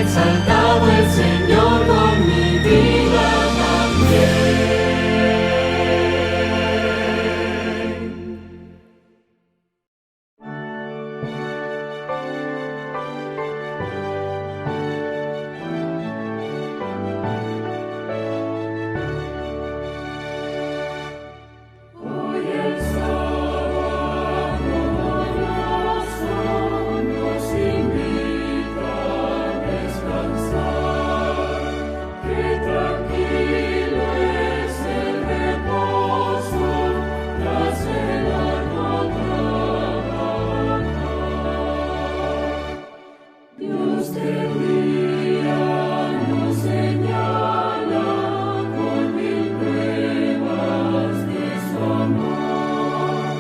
exaltado el Señor con mi vida también. Hoy el sábado glorioso nos invita a descansar, que tranquilo es el reposo tras el arduo trabajar. Dios de día nos señala con mil pruebas de su amor.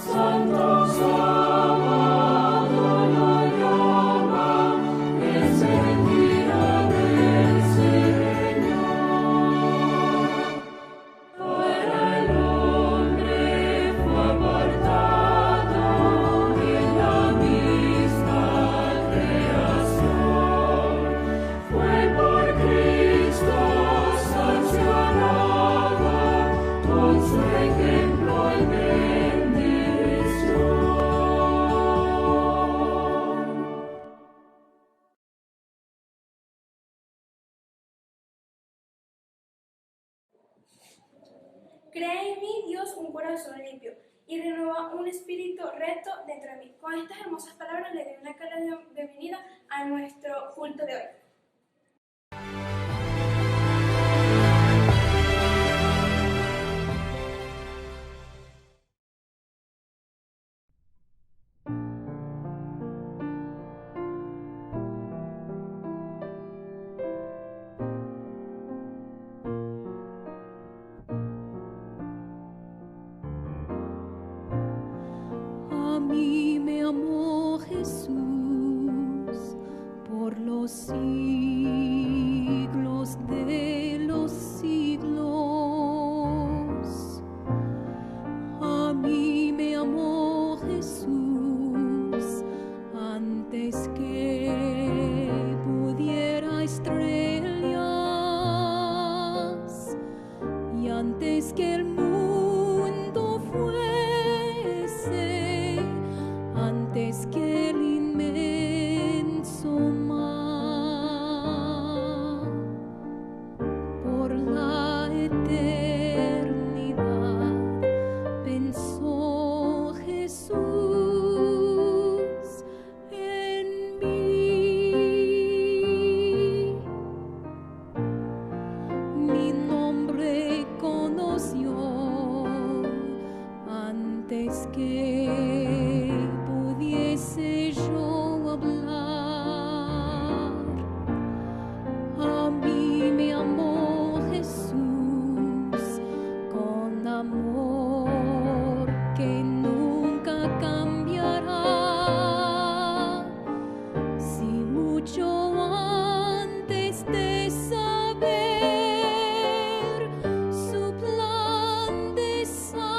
Santo sábado lo llama, es el día del Señor. Para el hombre fue apartado en la misma creación. Fue por Cristo sancionado con su ejemplo y bendición. Crea en mí, Dios, un corazón limpio y renueva un espíritu recto dentro de mí. Con estas hermosas palabras le doy una cálida bienvenida a nuestro culto de hoy. A mí me amó Jesús por los siglos de los siglos. A mí me amó Jesús antes que pudiera estrellas y antes que el mundo fuese, antes que el inmenso mar. Por la eternidad pensó Jesús en mí. Mi nombre conoció antes que pudiese yo hablar. A mí me amó Jesús con amor que nunca cambiará. Si mucho antes de saber su plan de salvación,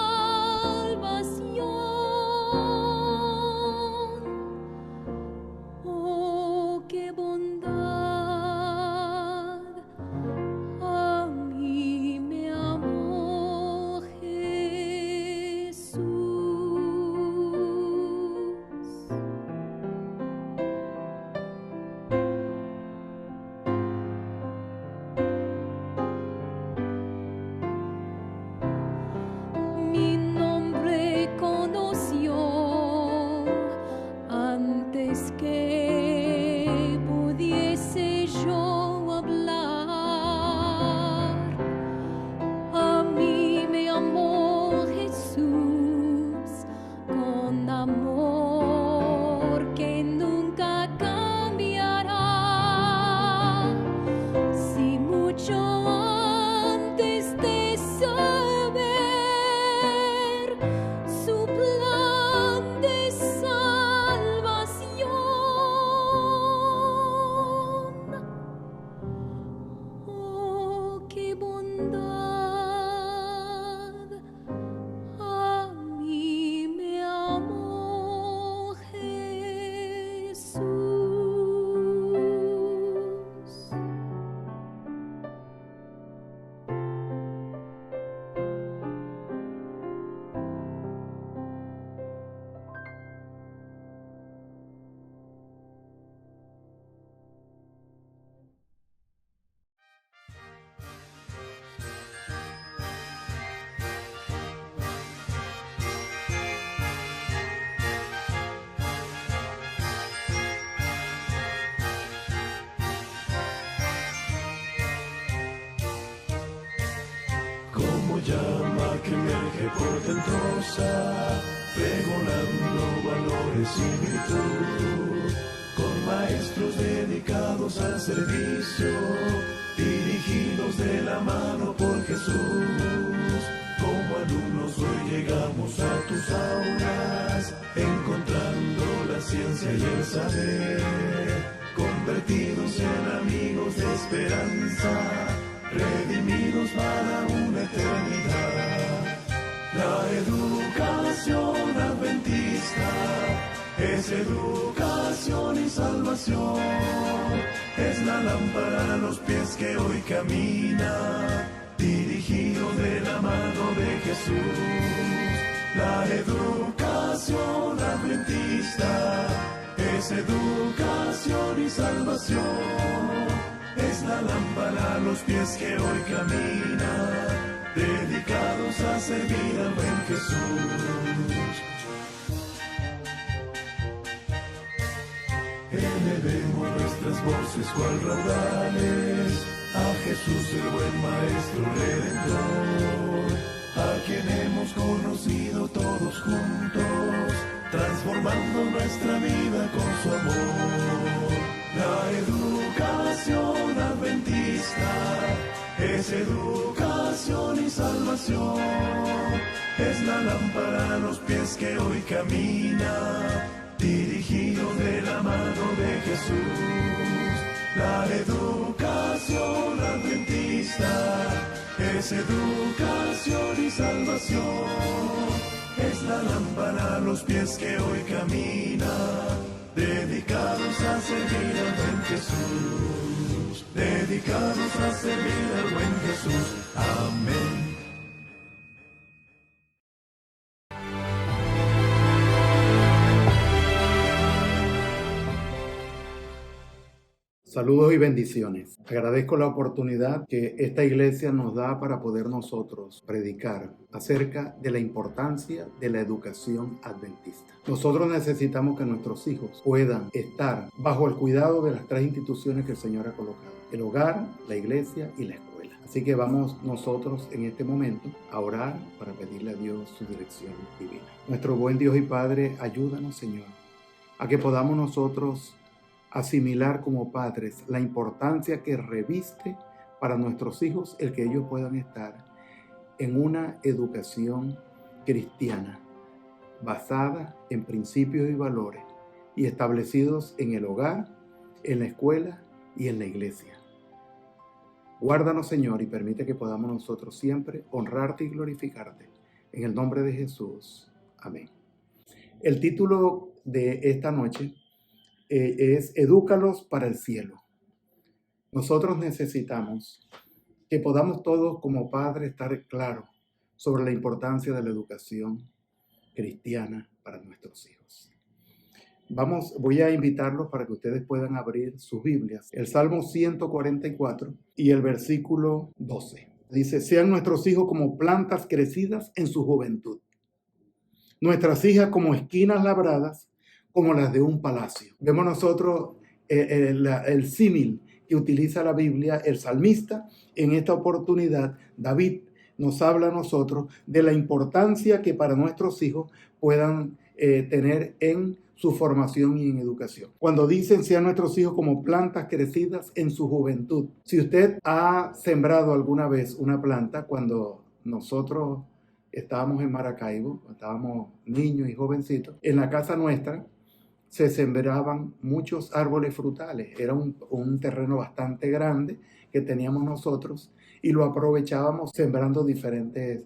oh, qué bondad, a mí me amó Jesús. Mi nombre conoció antes que pudiese yo hablar. A mí me amó Jesús con amor que nunca cambiará. Si mucho antes de saber su plan de salvación, oh, qué bondad, a mí me amó Jesús. llama que emerge portentosa, pregonando valores y virtud, con maestros dedicados al servicio, dirigidos de la mano por Jesús. Como alumnos hoy llegamos a tus aulas, encontrando la ciencia y el saber, convertidos en amigos de esperanza, redimidos para una eternidad. La educación adventista es educación y salvación, es la lámpara a los pies que hoy camina, dirigido de la mano de Jesús. La educación adventista es educación y salvación, es la lámpara a los pies que hoy camina, dedicados a servir al buen Jesús. Elevemos nuestras voces cual raudales a Jesús el buen Maestro Redentor, a quien hemos conocido todos juntos, transformando nuestra vida con su amor. La educación adventista es educación y salvación, es la lámpara a los pies que hoy camina, dirigido de la mano de Jesús. La educación adventista es educación y salvación, es la lámpara a los pies que hoy camina, dedicados a servir al buen Jesús, dedicados a servir al buen Jesús. Amén. Saludos y bendiciones. Agradezco la oportunidad que esta iglesia nos da para poder nosotros predicar acerca de la importancia de la educación adventista. Nosotros necesitamos que nuestros hijos puedan estar bajo el cuidado de las tres instituciones que el Señor ha colocado: el hogar, la iglesia y la escuela. Así que vamos nosotros en este momento a orar para pedirle a Dios su dirección divina. Nuestro buen Dios y Padre, ayúdanos, Señor, a que podamos nosotros asimilar como padres la importancia que reviste para nuestros hijos el que ellos puedan estar en una educación cristiana basada en principios y valores y establecidos en el hogar, en la escuela y en la iglesia. Guárdanos, Señor, y permite que podamos nosotros siempre honrarte y glorificarte. En el nombre de Jesús. Amén. El título de esta noche es Edúcalos para el cielo. Nosotros necesitamos que podamos todos como padres estar claros sobre la importancia de la educación cristiana para nuestros hijos. Voy a invitarlos para que ustedes puedan abrir sus Biblias. El Salmo 144 y el versículo 12. Dice: sean nuestros hijos como plantas crecidas en su juventud, nuestras hijas como esquinas labradas, como las de un palacio. Vemos nosotros el símil que utiliza la Biblia, el salmista. En esta oportunidad, David nos habla a nosotros de la importancia que para nuestros hijos puedan tener en su formación y en educación. Cuando dicen sean nuestros hijos como plantas crecidas en su juventud. Si usted ha sembrado alguna vez una planta, cuando nosotros estábamos en Maracaibo, estábamos niños y jovencitos, en la casa nuestra se sembraban muchos árboles frutales. Era un terreno bastante grande que teníamos nosotros y lo aprovechábamos sembrando diferentes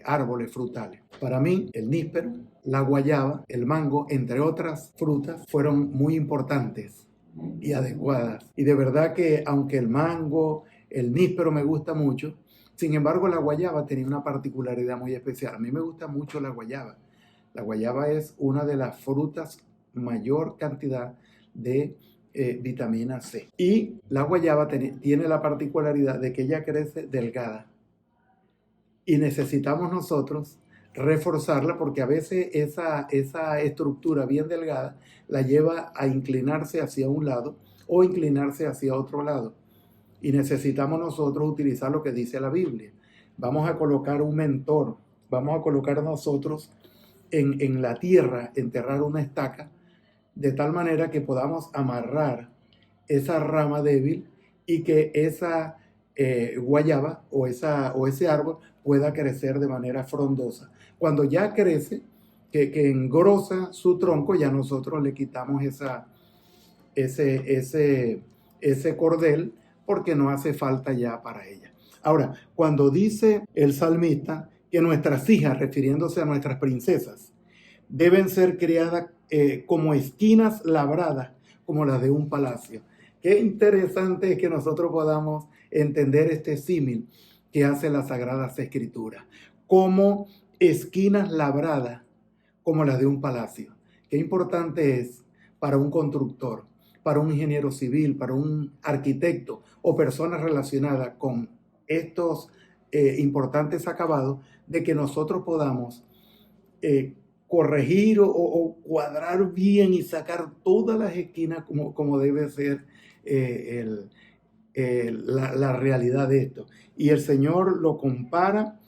árboles frutales. Para mí, el níspero, la guayaba, el mango, entre otras frutas, fueron muy importantes y adecuadas. Y de verdad que aunque el mango, el níspero me gusta mucho, sin embargo la guayaba tenía una particularidad muy especial. A mí me gusta mucho la guayaba. La guayaba es una de las frutas mayor cantidad de vitamina C. Y la guayaba tiene la particularidad de que ella crece delgada. Y necesitamos nosotros reforzarla porque a veces esa estructura bien delgada la lleva a inclinarse hacia un lado o inclinarse hacia otro lado. Y necesitamos nosotros utilizar lo que dice la Biblia. vamos a colocar un mentor, vamos a colocar nosotros en la tierra, enterrar una estaca, de tal manera que podamos amarrar esa rama débil y que esa guayaba o ese árbol pueda crecer de manera frondosa. Cuando ya crece, que engrosa su tronco, ya nosotros le quitamos ese cordel porque no hace falta ya para ella. Ahora, cuando dice el salmista que nuestras hijas, refiriéndose a nuestras princesas, deben ser criadas como esquinas labradas, como las de un palacio. Qué interesante es que nosotros podamos entender este símil que hace las Sagradas Escrituras, como esquinas labradas, como las de un palacio. Qué importante es para un constructor, para un ingeniero civil, para un arquitecto o personas relacionadas con estos importantes acabados, de que nosotros podamos corregir o cuadrar bien y sacar todas las esquinas como debe ser la realidad de esto. Y el Señor lo compara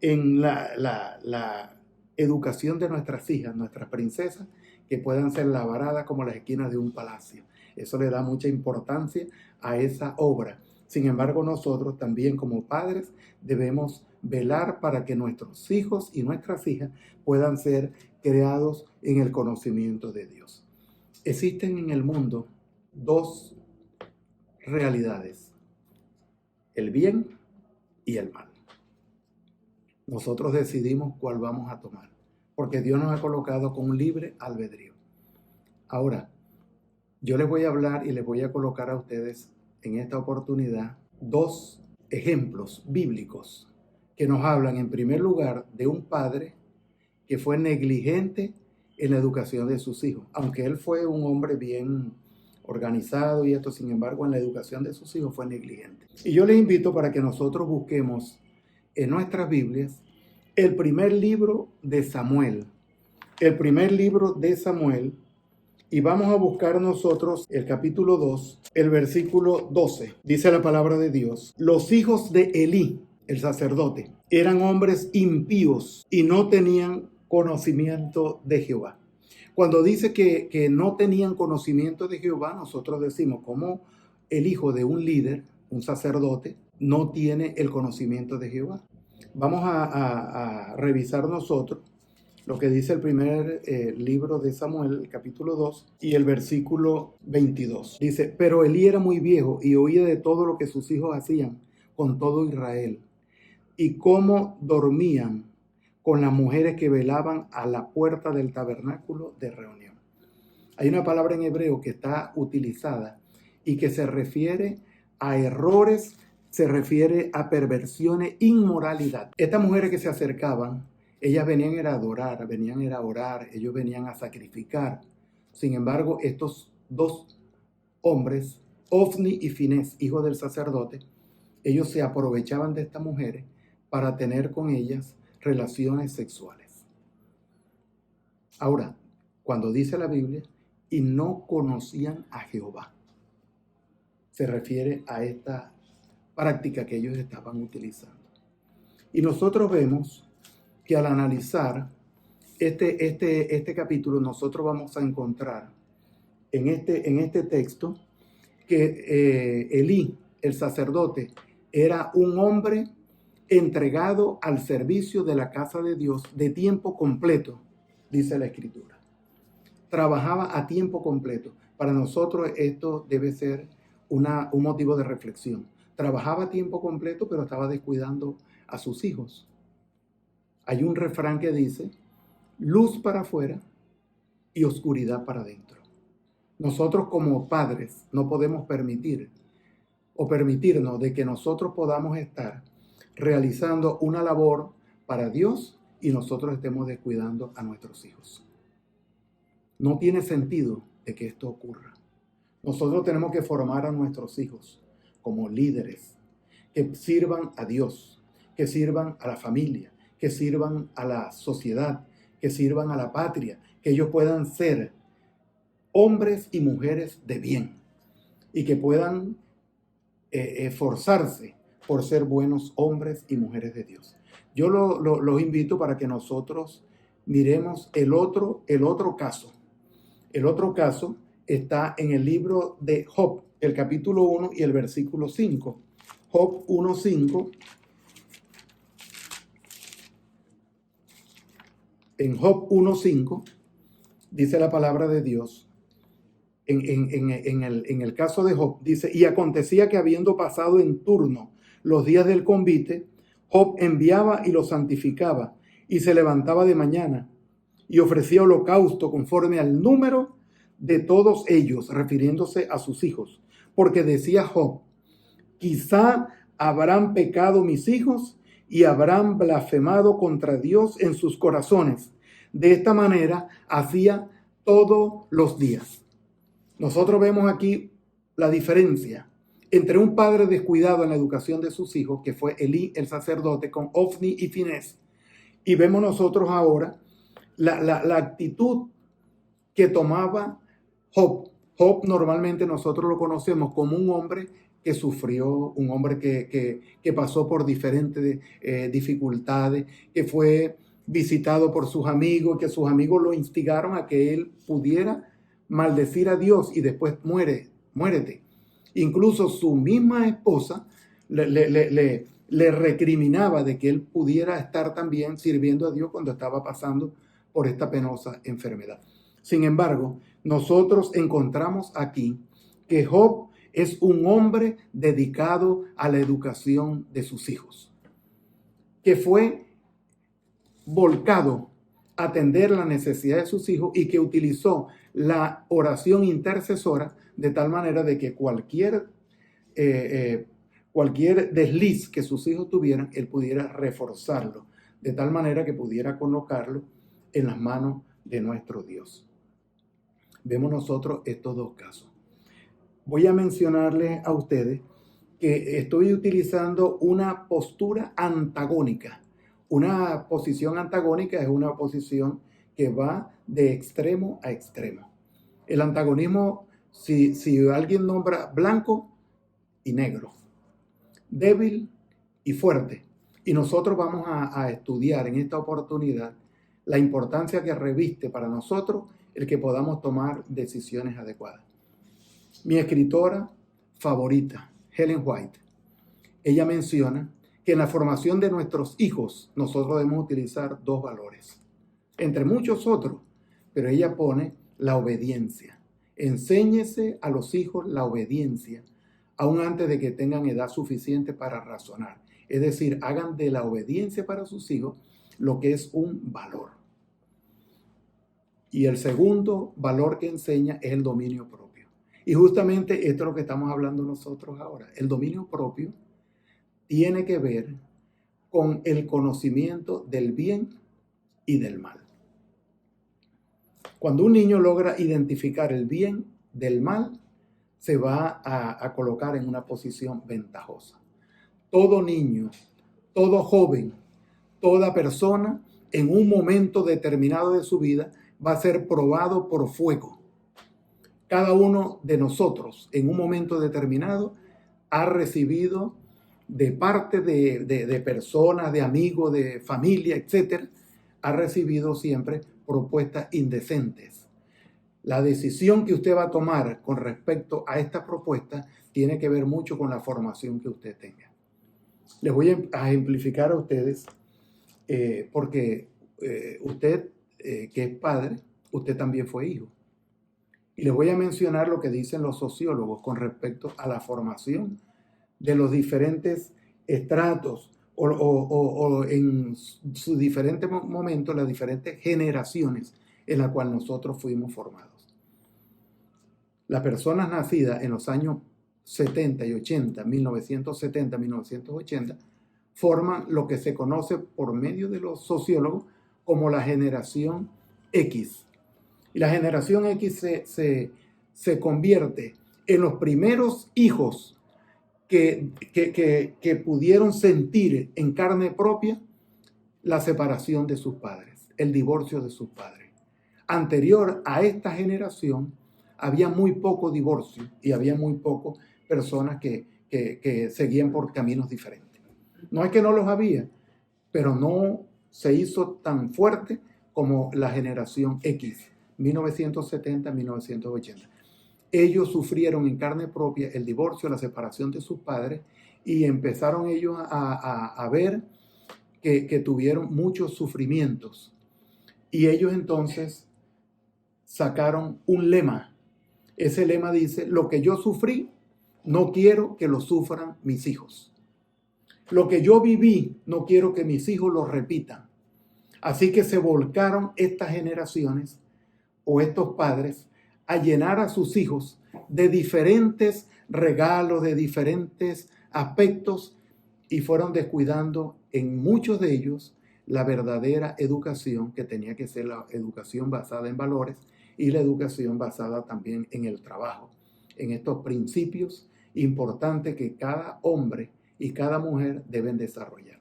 en la educación de nuestras hijas, nuestras princesas, que puedan ser labradas como las esquinas de un palacio. Eso le da mucha importancia a esa obra. Sin embargo, nosotros también como padres debemos velar para que nuestros hijos y nuestras hijas puedan ser creados en el conocimiento de Dios. Existen en el mundo dos realidades, el bien y el mal. Nosotros decidimos cuál vamos a tomar, porque Dios nos ha colocado con un libre albedrío. Ahora, yo les voy a hablar y les voy a colocar a ustedes en esta oportunidad dos ejemplos bíblicos que nos hablan en primer lugar de un padre que fue negligente en la educación de sus hijos, aunque él fue un hombre bien organizado y esto, sin embargo, en la educación de sus hijos fue negligente. Y yo les invito para que nosotros busquemos en nuestras Biblias el primer libro de Samuel, y vamos a buscar nosotros el capítulo 2, el versículo 12. Dice la palabra de Dios: los hijos de Elí, el sacerdote, eran hombres impíos y no tenían conocimiento de Jehová. Cuando dice que no tenían conocimiento de Jehová, nosotros decimos, ¿cómo el hijo de un líder, un sacerdote, no tiene el conocimiento de Jehová? Vamos a revisar nosotros lo que dice el primer libro de Samuel, el capítulo 2, y el versículo 22. Dice: pero Elí era muy viejo y oía de todo lo que sus hijos hacían con todo Israel, y cómo dormían con las mujeres que velaban a la puerta del tabernáculo de reunión. Hay una palabra en hebreo que está utilizada y que se refiere a errores, se refiere a perversiones, inmoralidad. Estas mujeres que se acercaban, ellas venían a adorar, venían a orar, ellos venían a sacrificar. Sin embargo, estos dos hombres, Ofni y Finés, hijos del sacerdote, ellos se aprovechaban de estas mujeres para tener con ellas relaciones sexuales. Ahora, cuando dice la Biblia, y no conocían a Jehová, se refiere a esta práctica que ellos estaban utilizando. Y nosotros vemos que al analizar este capítulo, nosotros vamos a encontrar en este texto que Elí, el sacerdote, era un hombre entregado al servicio de la casa de Dios de tiempo completo, dice la Escritura. Trabajaba a tiempo completo. Para nosotros esto debe ser un motivo de reflexión. Trabajaba a tiempo completo, pero estaba descuidando a sus hijos. Hay un refrán que dice: luz para afuera y oscuridad para adentro. Nosotros como padres no podemos permitirnos de que nosotros podamos estar realizando una labor para Dios y nosotros estemos descuidando a nuestros hijos. No tiene sentido de que esto ocurra. Nosotros tenemos que formar a nuestros hijos como líderes que sirvan a Dios, que sirvan a la familia, que sirvan a la sociedad, que sirvan a la patria, que ellos puedan ser hombres y mujeres de bien y que puedan esforzarse por ser buenos hombres y mujeres de Dios. Yo los invito para que nosotros miremos el otro caso. El otro caso está en el libro de Job, el capítulo 1 y el versículo 5. Job 1:5. En Job 1:5 dice la palabra de Dios, en el caso de Job, dice: y acontecía que habiendo pasado en turno los días del convite, Job enviaba y los santificaba, y se levantaba de mañana, y ofrecía holocausto conforme al número de todos ellos, refiriéndose a sus hijos. Porque decía Job: quizá habrán pecado mis hijos, y habrán blasfemado contra Dios en sus corazones. De esta manera hacía todos los días. Nosotros vemos aquí la diferencia entre un padre descuidado en la educación de sus hijos, que fue Elí el sacerdote, con Ofni y Finés. Y vemos nosotros ahora la actitud que tomaba Job. Job normalmente nosotros lo conocemos como un hombre que sufrió, un hombre que pasó por diferentes dificultades, que fue visitado por sus amigos, que sus amigos lo instigaron a que él pudiera maldecir a Dios y después muérete. Incluso su misma esposa le recriminaba de que él pudiera estar también sirviendo a Dios cuando estaba pasando por esta penosa enfermedad. Sin embargo, nosotros encontramos aquí que Job es un hombre dedicado a la educación de sus hijos, que fue volcado a atender la necesidad de sus hijos y que utilizó la oración intercesora de tal manera de que cualquier desliz que sus hijos tuvieran, él pudiera reforzarlo, de tal manera que pudiera colocarlo en las manos de nuestro Dios. Vemos nosotros estos dos casos. Voy a mencionarles a ustedes que estoy utilizando una postura antagónica. Una posición antagónica es una posición que va de extremo a extremo. El antagonismo, si alguien nombra blanco y negro, débil y fuerte, y nosotros vamos a estudiar en esta oportunidad la importancia que reviste para nosotros el que podamos tomar decisiones adecuadas. Mi escritora favorita, Ellen White, ella menciona que en la formación de nuestros hijos nosotros debemos utilizar dos valores, entre muchos otros, pero ella pone la obediencia. Enséñese a los hijos la obediencia, aún antes de que tengan edad suficiente para razonar. Es decir, hagan de la obediencia para sus hijos lo que es un valor. Y el segundo valor que enseña es el dominio propio. Y justamente esto es lo que estamos hablando nosotros ahora. El dominio propio tiene que ver con el conocimiento del bien y del mal. Cuando un niño logra identificar el bien del mal, se va a colocar en una posición ventajosa. Todo niño, todo joven, toda persona, en un momento determinado de su vida, va a ser probado por fuego. Cada uno de nosotros, en un momento determinado, ha recibido de parte de personas, de amigos, de familia, etc., ha recibido siempre propuestas indecentes. La decisión que usted va a tomar con respecto a esta propuesta tiene que ver mucho con la formación que usted tenga. Les voy a ejemplificar a ustedes, porque usted, que es padre, usted también fue hijo. Y les voy a mencionar lo que dicen los sociólogos con respecto a la formación de los diferentes estratos o en sus diferentes momentos, las diferentes generaciones en las cuales nosotros fuimos formados. Las personas nacidas en los años 70 y 80, 1970, 1980, forman lo que se conoce por medio de los sociólogos como la generación X. Y la generación X se convierte en los primeros hijos que pudieron sentir en carne propia la separación de sus padres, el divorcio de sus padres. Anterior a esta generación había muy poco divorcio y había muy pocas personas que que seguían por caminos diferentes. No es que no los había, pero no se hizo tan fuerte como la generación X, 1970-1980. Ellos sufrieron en carne propia el divorcio, la separación de sus padres, y empezaron ellos a ver que tuvieron muchos sufrimientos. Y ellos entonces sacaron un lema. Ese lema dice: lo que yo sufrí, no quiero que lo sufran mis hijos. Lo que yo viví, no quiero que mis hijos lo repitan. Así que se volcaron estas generaciones o estos padres a llenar a sus hijos de diferentes regalos, de diferentes aspectos, y fueron descuidando en muchos de ellos la verdadera educación, que tenía que ser la educación basada en valores y la educación basada también en el trabajo, en estos principios importantes que cada hombre y cada mujer deben desarrollar.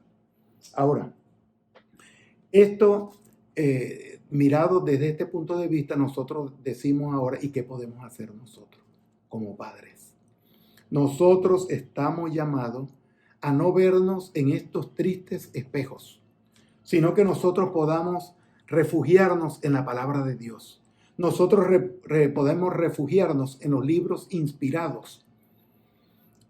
Ahora, esto mirado desde este punto de vista, nosotros decimos ahora: ¿y qué podemos hacer nosotros como padres? Nosotros estamos llamados a no vernos en estos tristes espejos, sino que nosotros podamos refugiarnos en la palabra de Dios. Nosotros podemos refugiarnos en los libros inspirados.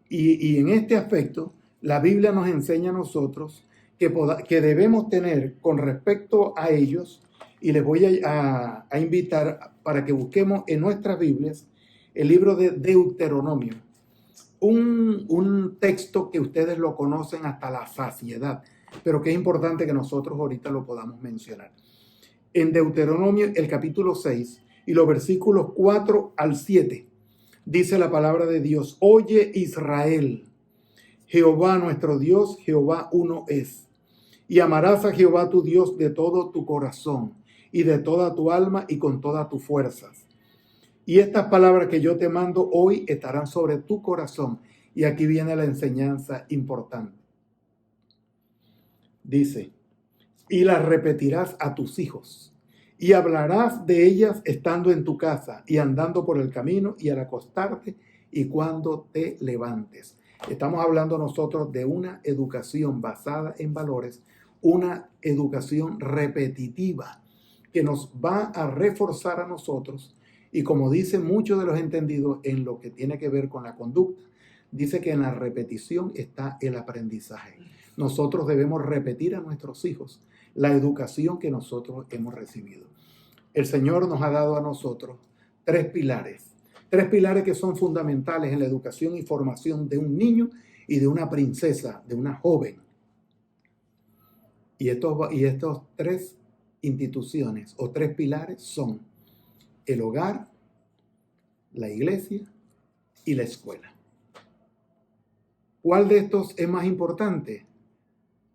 Y en este aspecto, la Biblia nos enseña a nosotros que debemos tener con respecto a ellos, y les voy a invitar para que busquemos en nuestras Biblias el libro de Deuteronomio, un texto que ustedes lo conocen hasta la saciedad, pero que es importante que nosotros ahorita lo podamos mencionar. En Deuteronomio, el capítulo 6 y los versículos 4 al 7, dice la palabra de Dios: oye Israel, Jehová nuestro Dios, Jehová uno es. Y amarás a Jehová tu Dios de todo tu corazón y de toda tu alma y con todas tus fuerzas. Y estas palabras que yo te mando hoy estarán sobre tu corazón. Y aquí viene la enseñanza importante. Dice: y las repetirás a tus hijos, y hablarás de ellas estando en tu casa, y andando por el camino, y al acostarte, y cuando te levantes. Estamos hablando nosotros de una educación basada en valores, una educación repetitiva que nos va a reforzar a nosotros. Y como dicen muchos de los entendidos en lo que tiene que ver con la conducta, dice que en la repetición está el aprendizaje. Nosotros debemos repetir a nuestros hijos la educación que nosotros hemos recibido. El Señor nos ha dado a nosotros tres pilares que son fundamentales en la educación y formación de un niño y de una princesa, de una joven. Y estos tres instituciones o tres pilares son el hogar, la iglesia y la escuela. ¿Cuál de estos es más importante?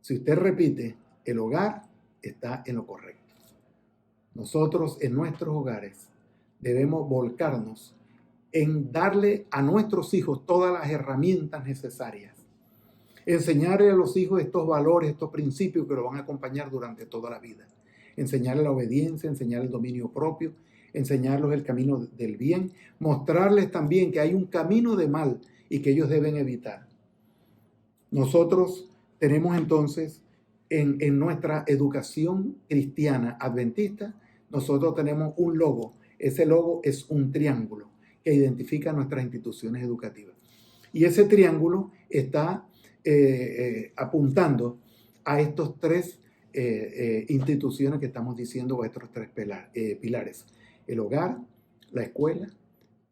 Si usted repite, el hogar está en lo correcto. Nosotros en nuestros hogares debemos volcarnos en darle a nuestros hijos todas las herramientas necesarias. Enseñarle a los hijos estos valores, estos principios que lo van a acompañar durante toda la vida. Enseñarles la obediencia, enseñarles el dominio propio, enseñarles el camino del bien, mostrarles también que hay un camino de mal y que ellos deben evitar. Nosotros tenemos entonces en nuestra educación cristiana adventista, nosotros tenemos un logo. Ese logo es un triángulo que identifica nuestras instituciones educativas. Y ese triángulo está apuntando a estos tres instituciones que estamos diciendo, o estos tres pilares: el hogar, la escuela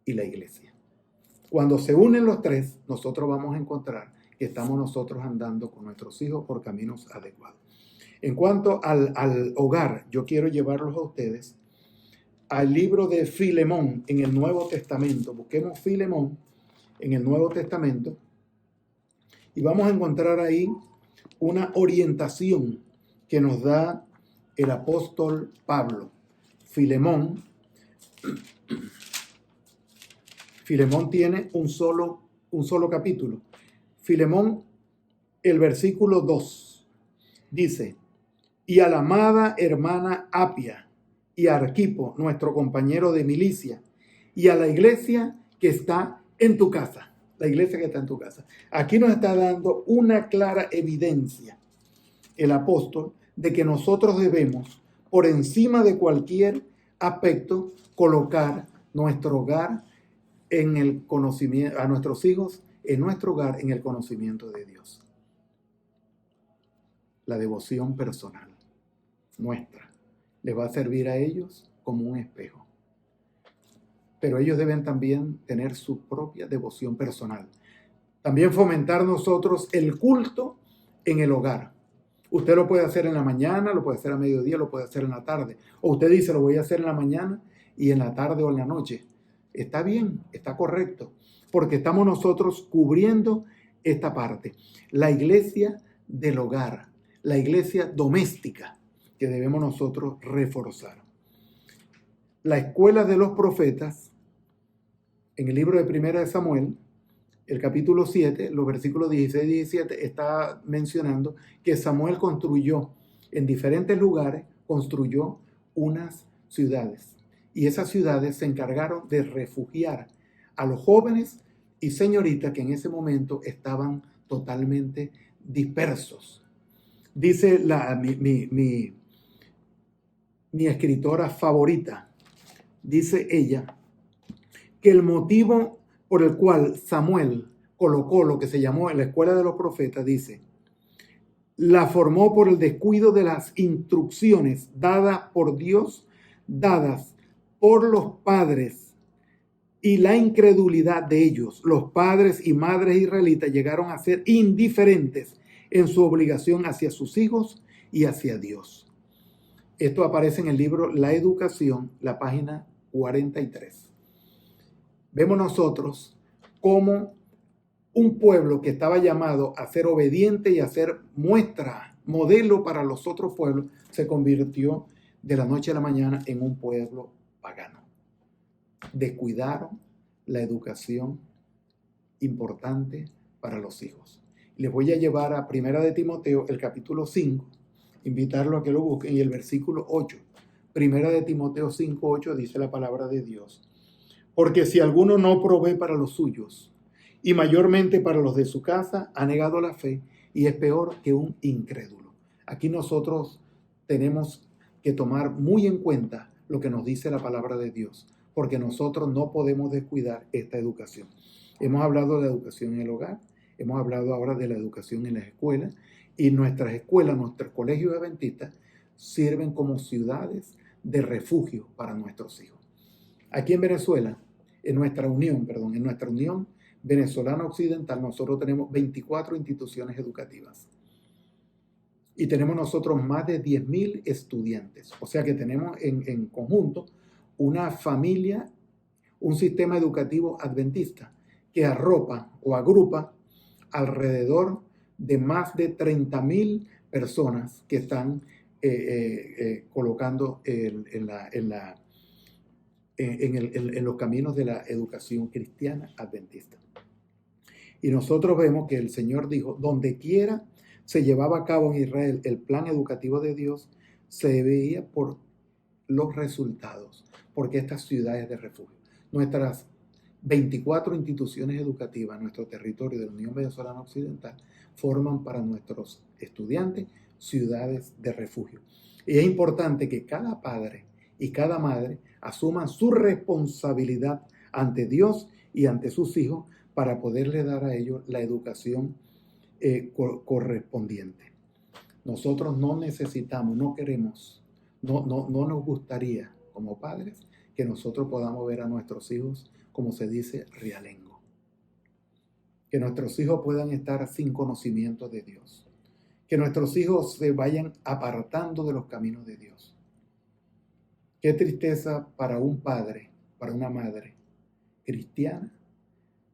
y la iglesia. Cuando se unen los tres, nosotros vamos a encontrar que estamos nosotros andando con nuestros hijos por caminos adecuados. En cuanto al hogar, yo quiero llevarlos a ustedes al libro de Filemón en el Nuevo Testamento. Busquemos Filemón en el Nuevo Testamento y vamos a encontrar ahí una orientación que nos da el apóstol Pablo. Filemón tiene un solo capítulo. Filemón, el versículo 2, dice: y a la amada hermana Apia y a Arquipo, nuestro compañero de milicia, y a la iglesia que está en tu casa. La iglesia que está en tu casa. Aquí nos está dando una clara evidencia el apóstol de que nosotros debemos, por encima de cualquier aspecto, colocar nuestro hogar en el conocimiento, a nuestros hijos en nuestro hogar en el conocimiento de Dios. La devoción personal nuestra les va a servir a ellos como un espejo. Pero ellos deben también tener su propia devoción personal. También fomentar nosotros el culto en el hogar. Usted lo puede hacer en la mañana, lo puede hacer a mediodía, lo puede hacer en la tarde. O usted dice, lo voy a hacer en la mañana y en la tarde o en la noche. Está bien, está correcto, porque estamos nosotros cubriendo esta parte. La iglesia del hogar, la iglesia doméstica que debemos nosotros reforzar. La escuela de los profetas, en el libro de Primera de Samuel, el capítulo 7, los versículos 16 y 17, está mencionando que Samuel construyó en diferentes lugares, construyó unas ciudades. Y esas ciudades se encargaron de refugiar a los jóvenes y señoritas que en ese momento estaban totalmente dispersos. Dice mi escritora favorita, dice ella, que el motivo por el cual Samuel colocó lo que se llamó la escuela de los profetas, dice, la formó por el descuido de las instrucciones dadas por Dios, dadas por los padres y la incredulidad de ellos. Los padres y madres israelitas llegaron a ser indiferentes en su obligación hacia sus hijos y hacia Dios. Esto aparece en el libro La Educación, la página 43. Vemos nosotros cómo un pueblo que estaba llamado a ser obediente y a ser muestra, modelo para los otros pueblos, se convirtió de la noche a la mañana en un pueblo pagano. Descuidaron la educación importante para los hijos. Les voy a llevar a Primera de Timoteo, el capítulo 5, invitarlo a que lo busquen, y el versículo 8. Primera de Timoteo 5:8 dice la palabra de Dios. Porque si alguno no provee para los suyos, y mayormente para los de su casa, ha negado la fe y es peor que un incrédulo. Aquí nosotros tenemos que tomar muy en cuenta lo que nos dice la palabra de Dios, porque nosotros no podemos descuidar esta educación. Hemos hablado de la educación en el hogar, hemos hablado ahora de la educación en las escuelas, y nuestras escuelas, nuestros colegios adventistas sirven como ciudades de refugio para nuestros hijos. Aquí en Venezuela, en nuestra unión venezolana occidental, nosotros tenemos 24 instituciones educativas. Y tenemos nosotros más de 10.000 estudiantes. O sea que tenemos en conjunto una familia, un sistema educativo adventista que arropa o agrupa alrededor de más de 30.000 personas que están colocando en los caminos de la educación cristiana adventista. Y nosotros vemos que el Señor dijo, donde quiera se llevaba a cabo en Israel el plan educativo de Dios, se veía por los resultados, porque estas ciudades de refugio, nuestras 24 instituciones educativas en nuestro territorio de la Unión Venezolana Occidental, forman para nuestros estudiantes ciudades de refugio. Y es importante que cada padre y cada madre asuman su responsabilidad ante Dios y ante sus hijos para poderle dar a ellos la educación correspondiente. Nosotros no necesitamos, no queremos, no nos gustaría como padres que nosotros podamos ver a nuestros hijos, como se dice, realengo. Que nuestros hijos puedan estar sin conocimiento de Dios. Que nuestros hijos se vayan apartando de los caminos de Dios. Qué tristeza para un padre, para una madre cristiana,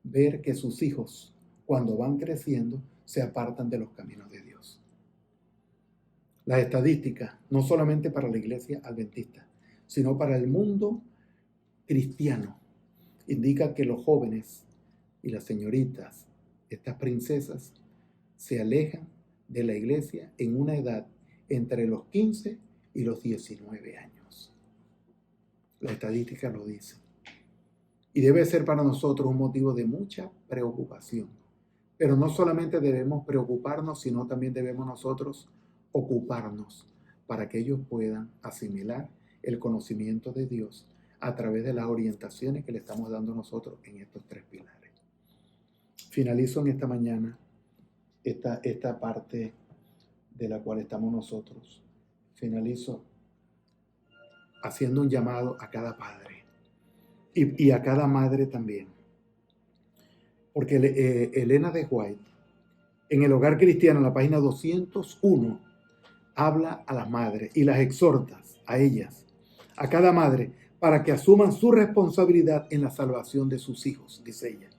ver que sus hijos, cuando van creciendo, se apartan de los caminos de Dios. Las estadísticas, no solamente para la iglesia adventista, sino para el mundo cristiano, indica que los jóvenes y las señoritas, estas princesas, se alejan de la iglesia en una edad entre los 15 y los 19 años. La estadística lo dice. y debe ser para nosotros un motivo de mucha preocupación. Pero no solamente debemos preocuparnos, sino también debemos nosotros ocuparnos para que ellos puedan asimilar el conocimiento de Dios a través de las orientaciones que le estamos dando nosotros en estos 3 pilares. Finalizo en esta mañana esta parte de la cual estamos nosotros. Finalizo haciendo un llamado a cada padre y a cada madre también. Porque Elena de White, en El Hogar Cristiano, en la página 201, habla a las madres y las exhorta a ellas, a cada madre, para que asuman su responsabilidad en la salvación de sus hijos, dice ella.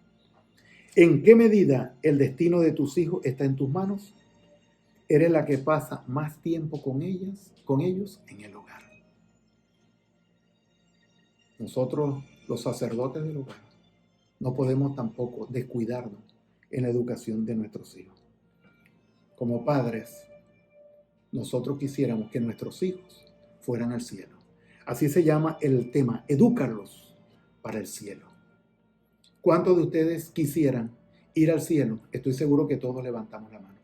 ¿En qué medida el destino de tus hijos está en tus manos? Eres la que pasa más tiempo con ellos en el hogar. Nosotros, los sacerdotes del hogar, no podemos tampoco descuidarnos en la educación de nuestros hijos. Como padres, nosotros quisiéramos que nuestros hijos fueran al cielo. Así se llama el tema, edúcalos para el cielo. ¿Cuántos de ustedes quisieran ir al cielo? Estoy seguro que todos levantamos la mano.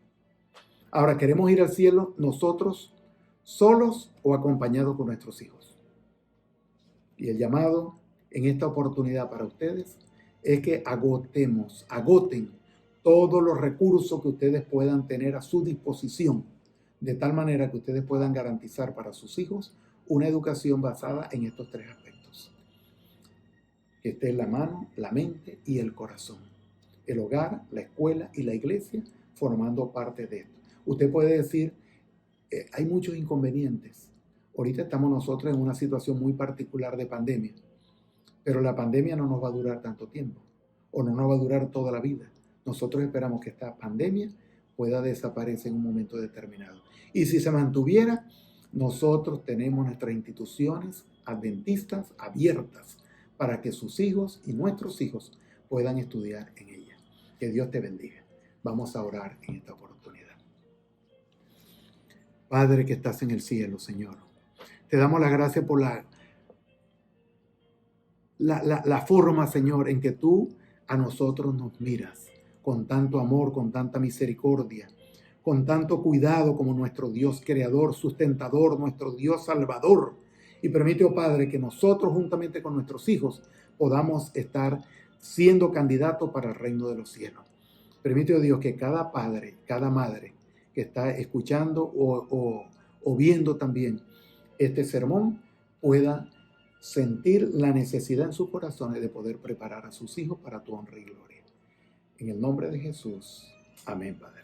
Ahora, ¿queremos ir al cielo nosotros solos o acompañados con nuestros hijos? Y el llamado en esta oportunidad para ustedes es que agoten todos los recursos que ustedes puedan tener a su disposición, de tal manera que ustedes puedan garantizar para sus hijos una educación basada en estos 3 aspectos. Que esté en la mano, la mente y el corazón. El hogar, la escuela y la iglesia formando parte de esto. Usted puede decir, hay muchos inconvenientes. Ahorita estamos nosotros en una situación muy particular de pandemia, pero la pandemia no nos va a durar tanto tiempo, o no nos va a durar toda la vida. Nosotros esperamos que esta pandemia pueda desaparecer en un momento determinado. Y si se mantuviera, nosotros tenemos nuestras instituciones adventistas abiertas para que sus hijos y nuestros hijos puedan estudiar en ellas. Que Dios te bendiga. Vamos a orar en esta oportunidad. Padre que estás en el cielo, Señor, te damos las gracias por la forma, Señor, en que tú a nosotros nos miras con tanto amor, con tanta misericordia, con tanto cuidado como nuestro Dios creador, sustentador, nuestro Dios salvador. Y permite, oh Padre, que nosotros juntamente con nuestros hijos podamos estar siendo candidatos para el reino de los cielos. Permite, oh Dios, que cada padre, cada madre que está escuchando o viendo también este sermón pueda sentir la necesidad en sus corazones de poder preparar a sus hijos para tu honra y gloria. En el nombre de Jesús. Amén, Padre.